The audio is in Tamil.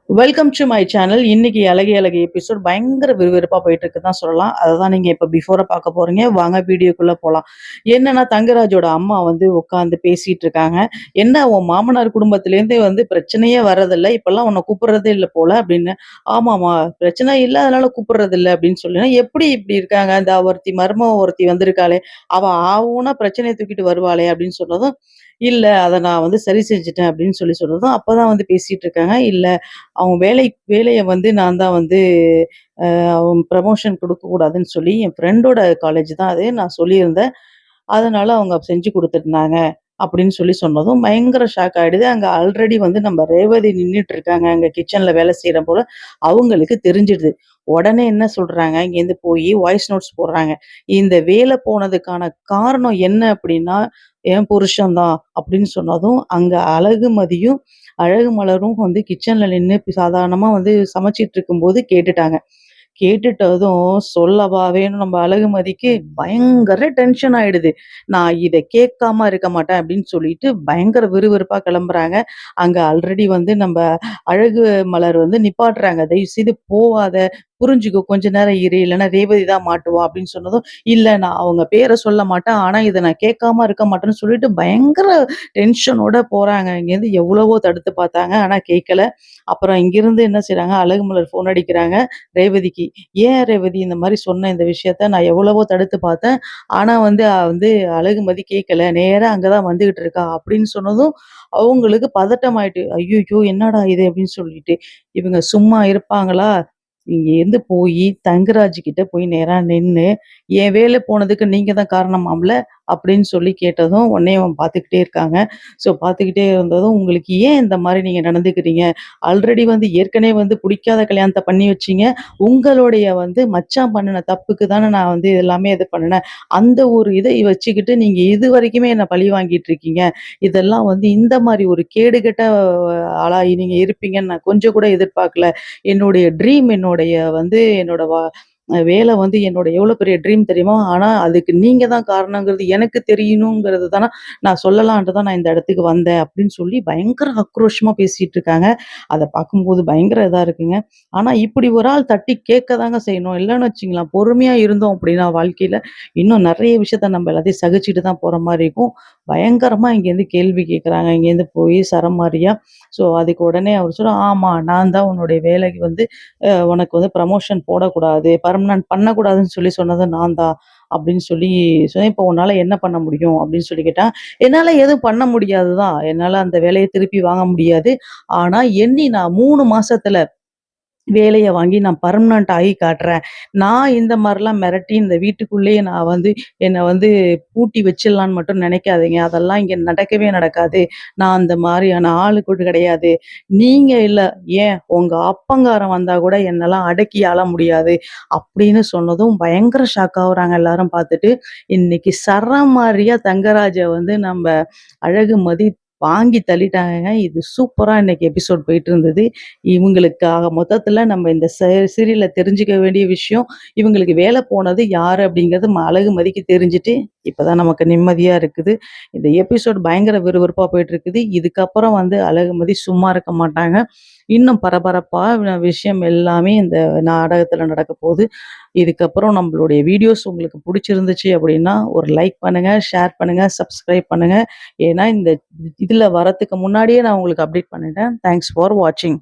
Welcome to my channel. இன்னைக்கு அழகிய அழகிய எபிசோட் பயங்கர விறுவிறுப்பா போயிட்டு இருக்கு தான் சொல்லலாம். அததான் நீங்க இப்ப பிஃபோரா பார்க்க போறீங்க. வாங்க வீடியோக்குள்ள போலாம். என்னன்னா தங்கராஜோட அம்மா வந்து உட்கார்ந்து பேசிட்டு இருக்காங்க. "என்ன உன் மாமனார் குடும்பத்திலேருந்து வந்து பிரச்சனையே வர்றதில்ல. இப்பல்லாம் உன்ன கூப்பிடுறதே இல்ல போல" அப்படின்னு. "ஆமாமா, பிரச்சனை இல்ல அதனால கூப்பிடுறதில்ல" அப்படின்னு சொல்லினா, "எப்படி இப்படி இருக்காங்க? இந்த ஒருத்தி மருமக ஒருத்தி வந்திருக்காளே, அவ ஆவுன்னா பிரச்சனைய தூக்கிட்டு வருவாளே" அப்படின்னு சொன்னதும், "இல்ல அத நான் வந்து சரி செஞ்சுட்டேன்" அப்படின்னு சொன்னதும், அப்பதான் வந்து பேசிட்டு இருக்காங்க. "இல்ல அவங்க வேலைய வந்து நான் தான் வந்து ப்ரமோஷன் குடுக்கக்கூடாதுன்னு சொல்லி என் ஃப்ரெண்டோட காலேஜ் தான் அது. நான் சொல்லியிருந்தேன். அதனால அவங்க செஞ்சு குடுத்துருந்தாங்க." அப்படின்னு சொல்லி சொன்னதும் பயங்கர ஷாக் ஆயிடுது. அங்க ஆல்ரெடி வந்து நம்ம ரேவதி நின்னுட்டு இருக்காங்க. அங்க கிச்சன்ல வேலை செய்ற போல அவங்களுக்கு தெரிஞ்சிடுது. உடனே என்ன சொல்றாங்க, இங்கேருந்து போயி வாய்ஸ் நோட்ஸ் போடுறாங்க. இந்த வேலை போனதுக்கான காரணம் என்ன அப்படின்னா, என் புருஷன் தான் அப்படின்னு சொன்னதும், அங்க அழகுமதியும், அழகுமலரும் வந்து கிச்சன்ல நின்னு சாதாரணமா வந்து சமைச்சிட்டு இருக்கும்போது கேட்டுட்டாங்க. கேட்டுட்டதும் சொல்லவா வேணும் நம்ம அழகுமதிக்கு பயங்கர டென்ஷன் ஆயிடுது. நான் இத கேட்காம இருக்க மாட்டேன் அப்படின்னு சொல்லிட்டு பயங்கர விறுவிறுப்பா கிளம்புறாங்க. அங்க ஆல்ரெடி வந்து நம்ப அழகு மலர் வந்து நிப்பாட்டுறாங்க. "தயவு செய்து போவாத, புரிஞ்சுக்கோ, கொஞ்ச நேரம் இரு. இல்லன்னா ரேவதி தான் மாட்டுவா" அப்படின்னு சொன்னதும், "இல்ல நான் அவங்க பேர சொல்ல மாட்டேன். ஆனா இத நான் கேட்காம இருக்க மாட்டேன்னு" சொல்லிட்டு பயங்கர டென்ஷனோட போறாங்க. இங்கேருந்து எவ்வளவோ தடுத்து பார்த்தாங்க. ஆனா கேட்கல. அப்புறம் இங்கிருந்து என்ன செய்றாங்க, அழகுமலர் ஃபோன் அடிக்கிறாங்க ரேவதிக்கு. "ஏன் ரேவதி இந்த மாரி சொன்ன இந்த விஷயத்த? நான் எவ்வளவோ தடுத்து பார்த்தேன். ஆனா வந்து வந்து அழகுமதி கேட்கல. நேரா அங்க தான் வந்துகிட்டு இருக்கா" அப்படின்னு சொன்னதும், அவங்களுக்கு பதட்டமாயிட்டு. "ஐய்யய்யோ! என்னடா இது?" அப்படின்னு சொல்லிட்டு. இவங்க சும்மா இருப்பாங்களா? இங்கேருந்து போயி தங்கராஜ் கிட்ட போய் நேரா நின்னு, "என் வேலை போனதுக்கு நீங்க தான் காரணமாம்ல?" அப்படின்னு சொல்லி கேட்டதும், உடனே அவன் பார்த்துக்கிட்டே இருக்காங்க. ஸோ பார்த்துக்கிட்டே இருந்ததும், "உங்களுக்கு ஏன் இந்த மாரி நீங்க நடந்துக்கிறீங்க? ஆல்ரெடி வந்து ஏற்கனவே வந்து புடிக்காத கல்யாணத்த பண்ணி வச்சீங்க. உங்களுடைய வந்து மச்சான் பண்ணுன தப்புக்கு தானே நான் வந்து எல்லாமே இது பண்ணுனேன். அந்த ஒரு இதை வச்சுக்கிட்டு நீங்க இதுவரைக்குமே என்ன பழி வாங்கிட்டு இருக்கீங்க. இதெல்லாம் வந்து இந்த மாரி ஒரு கேடுகெட்ட ஆளா நீங்க இருப்பீங்கன்னு நான் கொஞ்சம் கூட எதிர்பார்க்கல. என்னுடைய ட்ரீம் என்னுடைய வந்து என்னோட வேலை வந்து என்னோட எவ்வளோ பெரிய ட்ரீம் தெரியுமா? ஆனா அதுக்கு நீங்க தான் காரணங்கிறது எனக்கு தெரியணுங்கிறது தான நான் சொல்லலான்ட்டு தான் நான் இந்த இடத்துக்கு வந்தேன்." அப்படின்னு சொல்லி பயங்கர ஆக்ரோஷமா பேசிட்டு இருக்காங்க. அத பார்க்கும்போது பயங்கர இதா இருக்குங்க. ஆனா இப்படி ஒரு ஆள் தட்டி கேட்க தாங்க செய்யணும். இல்லன்னு வச்சுக்கங்களேன், பொறுமையா இருந்தோம் அப்படின்னா வாழ்க்கையில, இன்னும் நெறைய விஷயத்த நம்ம எல்லாத்தையும் சகிச்சுட்டு தான் போற மாரி இருக்கும். பயங்கரமா இங்கேருந்து கேள்வி கேட்குறாங்க. இங்கேருந்து போய் சரமாரியா. ஸோ அதுக்கு உடனே அவர் சொல்றார், "ஆமா, நான் தான் உன்னுடைய வேலைக்கு வந்து உனக்கு வந்து ப்ரமோஷன் போடக்கூடாது, பெர்மனன்ட் பண்ணக்கூடாதுன்னு சொல்லி சொன்னது நான் தான்." அப்படின்னு சொல்லி சொன்னேன். "இப்போ உன்னால என்ன பண்ண முடியும்?" அப்படின்னு சொல்லி கேட்டா, "என்னால எதுவும் பண்ண முடியாது தான். என்னால அந்த வேலைய திருப்பி வாங்க முடியாது. ஆனா எண்ணி நான் 3 மாசத்துல வேலைய வாங்கி நான் பெர்மனன்ட் ஆகி காட்டுறேன். நான் இந்த மாரிலாம் மிரட்டி இந்த வீட்டுக்குள்ளேயே நான் வந்து என்ன வந்து பூட்டி வச்சிடலான்னு மட்டும் நினைக்காதீங்க. அதெல்லாம் இங்க நடக்கவே நடக்காது. நான் அந்த மாரியான ஆளு கூட கிடையாது. நீங்க இல்ல, ஏன் உங்க அப்பங்காரன் வந்தா கூட என்னலாம் அடக்கி ஆள முடியாது." அப்படின்னு சொன்னதும் பயங்கர ஷாக் ஆகுறாங்க எல்லாரும் பார்த்துட்டு. இன்னைக்கு சரமாரியா தங்கராஜ வந்து நம்ப அழகுமதி வாங்கி தள்ளிட்டாங்கங்க. இது சூப்பரா இன்னைக்கு எபிசோட் போயிட்டு இருந்தது. இவங்களுக்காக மொத்தத்துல நம்ம இந்த சீரியல்ல தெரிஞ்சுக்க வேண்டிய விஷயம், இவங்களுக்கு வேலை போனது யாரு அப்படிங்கிறது அழகுமதிக்கு தெரிஞ்சுட்டு, இப்பதான் நமக்கு நிம்மதியா இருக்குது. இந்த எபிசோட் பயங்கர விறுவிறுப்பா போயிட்டு இருக்குது. இதுக்கப்புறம் வந்து அழகுமதி சும்மா இருக்க மாட்டாங்க. இன்னும் பரபரப்பா விஷயம் எல்லாமே இந்த நாடகத்துல நடக்க போகுது. இதுக்கப்புறம் நம்மளுடைய வீடியோஸ் உங்களுக்கு புடிச்சிருந்துச்சு அப்படின்னா, ஒரு லைக் பண்ணுங்க, ஷேர் பண்ணுங்க, சப்ஸ்கிரைப் பண்ணுங்க. ஏன்னா இந்த இதுல வரதுக்கு முன்னாடியே நான் உங்களுக்கு அப்டேட் பண்ணிட்டேன். தேங்க்ஸ் ஃபார் வாட்சிங்.